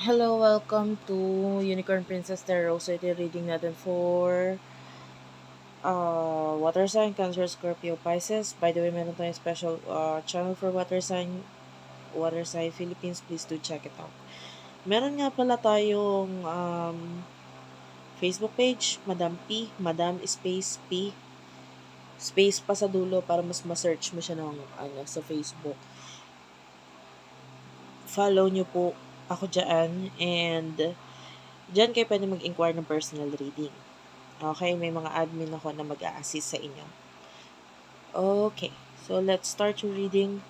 Hello, welcome to Unicorn Princess Tarot. So ito yung reading natin for water sign, Cancer, Scorpio, Pisces. By the way, meron tayong special channel for water sign Philippines. Please do check it out. Meron nga pala tayong Facebook page, Madam P, Madam Space P, space pa sa dulo para mas ma-search mo siya ng sa Facebook. Follow nyo po ako dyan and dyan kayo pwede mag-inquire ng personal reading. Okay, may mga admin ako na mag-a-assist sa inyo. Okay, so let's start your reading.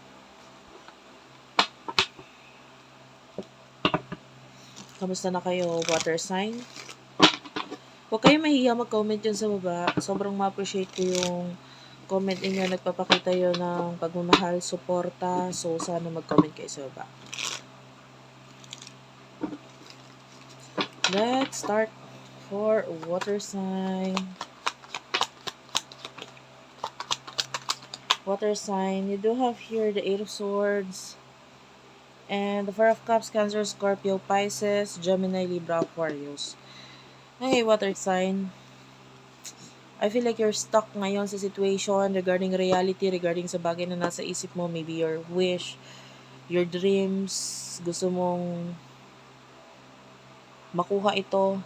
Kamusta na kayo, water sign? Huwag kayo mahiya mag-comment yun sa baba. Sobrang ma-appreciate ko yung comment niyo. Nagpapakita yun ng pagmamahal, suporta. So, sana mag-comment kayo sa baba. Let's start for water sign. Water sign, you do have here the Eight of Swords, and the Four of Cups, Cancer, Scorpio, Pisces, Gemini, Libra, Aquarius. Hey, water sign. I feel like you're stuck ngayon sa situation regarding reality, regarding sa bagay na nasa isip mo, maybe your wish, your dreams, gusto mong makuha ito.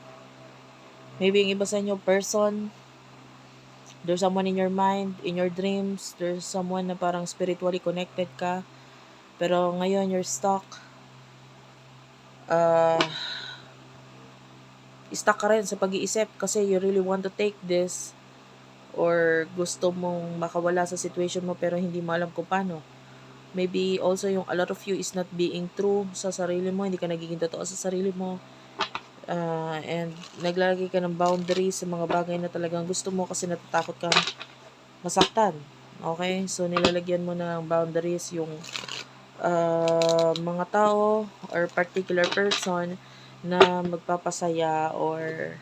Maybe yung iba sa inyo, person, there's someone in your mind, in your dreams, there's someone na parang spiritually connected ka, pero ngayon you're stuck. Stuck ka rin sa pag-iisip kasi you really want to take this or gusto mong makawala sa situation mo pero hindi mo alam kung paano. Maybe also yung a lot of you is not being true sa sarili mo, hindi ka nagiging totoo sa sarili mo. And naglalagay ka ng boundaries sa mga bagay na talagang gusto mo kasi natatakot kang masaktan. Okay? So nilalagyan mo ng boundaries yung mga tao or particular person na magpapasaya or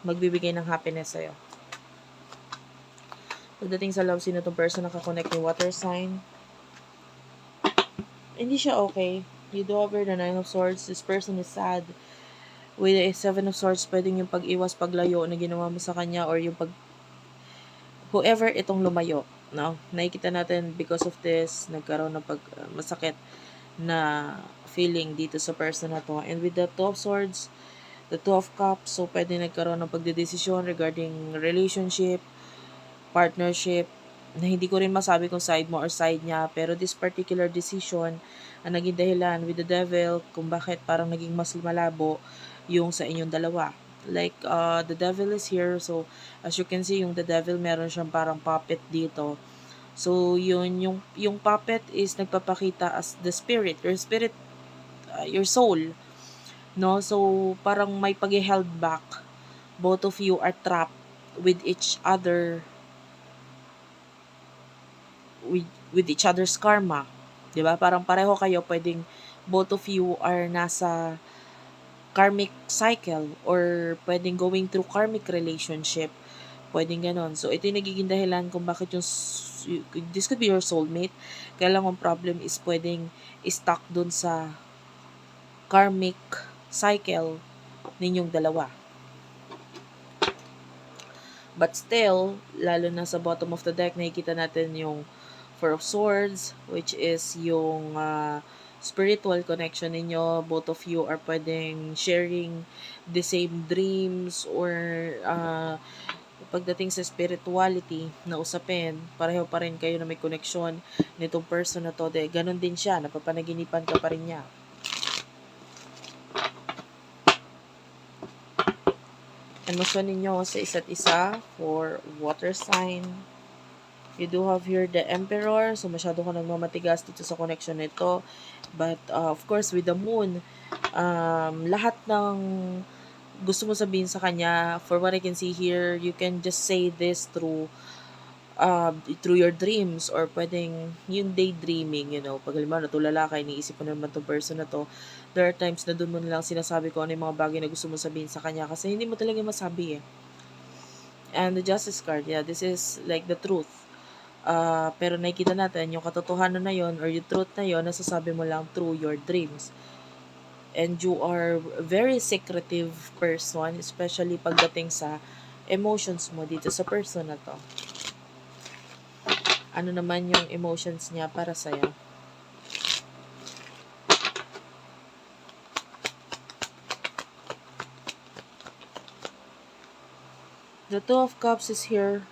magbibigay ng happiness sa'yo. Pagdating sa love, sino itong person na kakonect ni water sign? Hindi siya okay. You do over the Nine of Swords. This person is sad. With a Seven of Swords, pwedeng yung pag-iwas, paglayo na ginawa mo sa kanya or yung whoever itong lumayo. No? Nakikita natin because of this, nagkaroon ng masakit na feeling dito sa person na to. And with the Two of Swords, the Two of Cups, so pwede nagkaroon ng pagdedesisyon regarding relationship, partnership, na hindi ko rin masabi kung side mo or side niya, pero this particular decision ang naging dahilan with the devil kung bakit parang naging mas malabo yung sa inyong dalawa. Like, the devil is here, so as you can see, yung the devil meron siyang parang puppet dito. So, yun, yung puppet is nagpapakita as the spirit, your soul, no? So, parang may pag-held back. Both of you are trapped with each other, with each other's karma. 'Di ba? Parang pareho kayo, pwedeng both of you are nasa karmic cycle or pwedeng going through karmic relationship. Pwedeng ganon. So, ito yung nagiging dahilan kung bakit this could be your soulmate. Kaya lang ang problem is pwedeng stuck dun sa karmic cycle ninyong dalawa. But still, lalo na sa bottom of the deck, nakikita natin yung Four of Swords, which is yung spiritual connection ninyo. Both of you are pwedeng sharing the same dreams or pagdating sa spirituality na usapin, pareho pa rin kayo na may connection nitong person na to. Ganon din siya, napapanaginipan ka pa rin niya. Emosyon ninyo sa isa't isa for water sign. You do have here the Emperor, so masyado ka nagmamatigas dito sa connection nito. But of course, with the Moon, lahat ng gusto mo sabihin sa kanya, for what I can see here, you can just say this through your dreams or pwedeng yung daydreaming, pag halimbawa natulala ka, iniisip mo naman itong person na to, there are times na doon mo nilang sinasabi ko ano yung mga bagay na gusto mo sabihin sa kanya kasi hindi mo talaga masabi eh. And the Justice card, yeah, this is like the truth. Pero nakikita natin yung katotohanan na yon or yung truth na yon, nasasabi mo lang through your dreams. And you are very secretive person, especially pagdating sa emotions mo dito sa person na to. Ano naman yung emotions niya para sa'yo? The Two of Cups is here,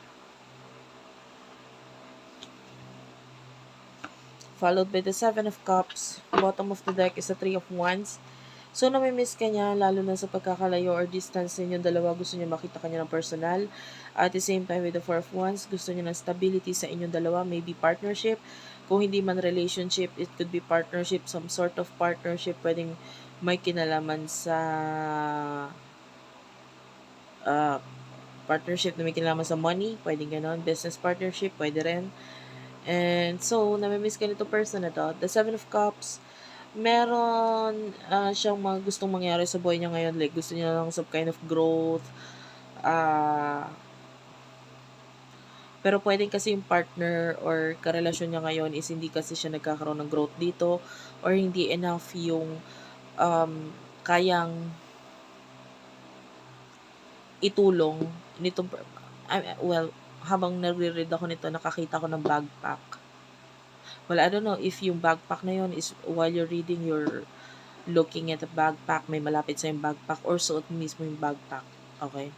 followed by the Seven of Cups. Bottom of the deck is the Three of Wands. So, namimiss ka niya, lalo na sa pagkakalayo or distance ninyong dalawa. Gusto niya makita ka niya ng personal. At the same time, with the Four of Wands, gusto niya ng stability sa inyong dalawa. Maybe partnership. Kung hindi man relationship, it could be partnership, some sort of partnership. Pwedeng may kinalaman sa partnership na may kinalaman sa money. Pwedeng ganon. Business partnership, pwede rin. And so, namimiss ka nito person na to. The Seven of Cups, meron siyang mga gustong mangyari sa buhay niya ngayon. Like, gusto niya lang some kind of growth. Pero pwedeng kasi yung partner or karelasyon niya ngayon is hindi kasi siya nagkakaroon ng growth dito or hindi enough yung kayang itulong nitong well, habang nagre-read ako nito, nakakita ko ng backpack. Well, I don't know if yung backpack na yun is while you're reading, you're looking at the backpack, may malapit sa yung backpack, or suot mismo yung backpack. Okay?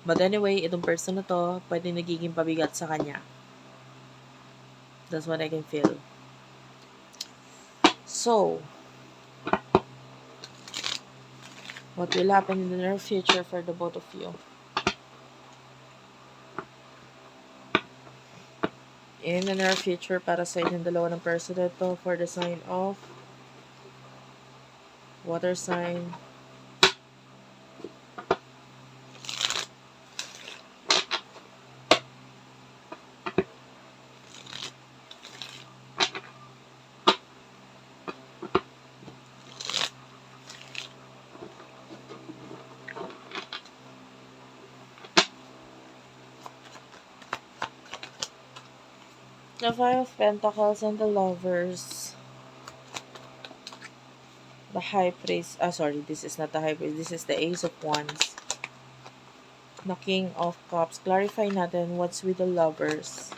But anyway, itong person na to, pwede nagiging pabigat sa kanya. That's what I can feel. So, what will happen in the near future for the both of you? In the near future, para sa inyong dalawa ng person ito, for the sign of water sign, the Five of Pentacles and the Lovers, the High Priest, sorry, this is not the High Priest, this is the Ace of Wands, the King of Cups. Clarify natin what's with the Lovers,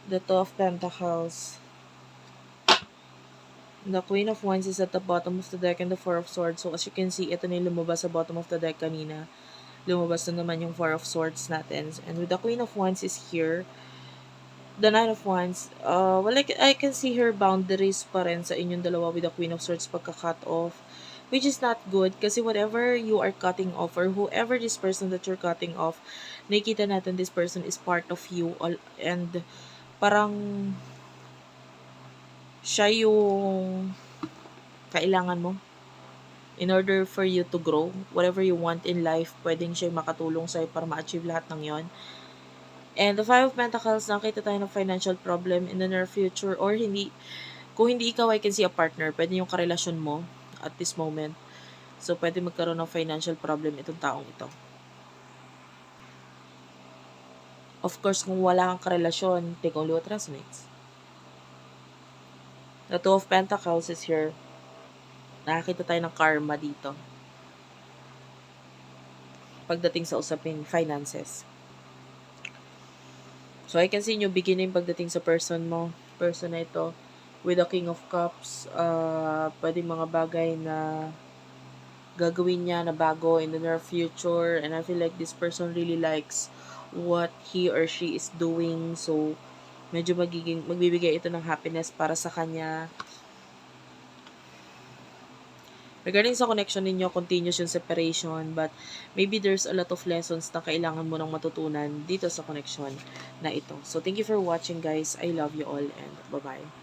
the Two of Pentacles, the Queen of Wands is at the bottom of the deck, and the Four of Swords. So, as you can see, ito na yung lumabas sa bottom of the deck kanina. Lumabas na naman yung Four of Swords natin. And with the Queen of Wands is here, the Nine of Wands, well, like, I can see her boundaries pa rin sa inyong dalawa with the Queen of Swords pagka-cut off, which is not good kasi whatever you are cutting off or whoever this person that you're cutting off, nakikita natin this person is part of you and parang siya yung kailangan mo in order for you to grow. Whatever you want in life, pwedeng siya makatulong sa'yo para ma-achieve lahat ng yon. And the Five of Pentacles, nakita tayo ng financial problem in the near future or hindi. Kung hindi ikaw, I can see a partner. Pwede yung karelasyon mo at this moment. So, pwede magkaroon ng financial problem itong taong ito. Of course, kung wala kang karelasyon, take only what resonates. The Two of Pentacles is here. Nakakita tayo ng karma dito. Pagdating sa usapin, finances. So, I can see new beginning pagdating sa person mo. Person na ito. With the King of Cups, pwedeng mga bagay na gagawin niya na bago in the near future. And I feel like this person really likes what he or she is doing. So, medyo magbibigay ito ng happiness para sa kanya. Regarding sa connection ninyo, continuous yung separation, but maybe there's a lot of lessons na kailangan mo nang matutunan dito sa connection na ito. So, thank you for watching, guys. I love you all and bye-bye.